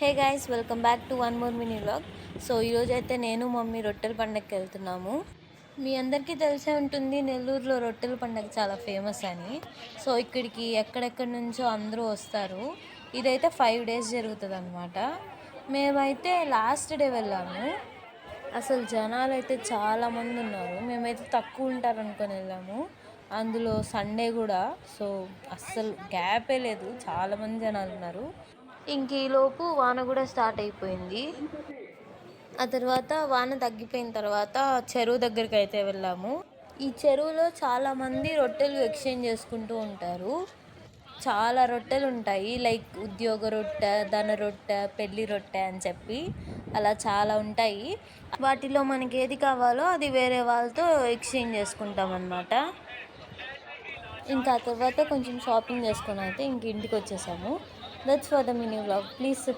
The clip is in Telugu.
Hey guys, welcome back to one more mini vlog. So ఈరోజు అయితే నేను మమ్మీ రొట్టెల పండగకి వెళ్తున్నాము. మీ అందరికీ తెలిసే ఉంటుంది, నెల్లూరులో రొట్టెల పండగ చాలా ఫేమస్ అని. సో ఇక్కడికి ఎక్కడెక్కడి నుంచో అందరూ వస్తారు. ఇదైతే 5 days జరుగుతుంది అనమాట. మేమైతే లాస్ట్ డే వెళ్ళాము. అసలు జనాలు అయితే చాలామంది ఉన్నారు. మేమైతే తక్కువ ఉంటారు అనుకొని వెళ్ళాము. అందులో సండే కూడా, సో అస్సలు గ్యాపే లేదు, చాలామంది జనాలు ఉన్నారు. ఇంక ఈలోపు వాన కూడా స్టార్ట్ అయిపోయింది. ఆ తర్వాత వాన తగ్గిపోయిన తర్వాత చెరువు దగ్గరికి అయితే వెళ్ళాము. ఈ చెరువులో చాలామంది రొట్టెలు ఎక్స్చేంజ్ చేసుకుంటూ ఉంటారు. చాలా రొట్టెలు ఉంటాయి, లైక్ ఉద్యోగ రొట్టె, ధన రొట్టె, పెళ్లి రొట్టె అని చెప్పి అలా చాలా ఉంటాయి. వాటిలో మనకి ఏది కావాలో అది వేరే వాళ్ళతో ఎక్స్చేంజ్ చేసుకుంటాం అన్నమాట. ఇంకా ఆ తర్వాత కొంచెం షాపింగ్ చేసుకొని అయితే ఇంక ఇంటికి వచ్చేసాము. That's for the mini vlog. Please subscribe.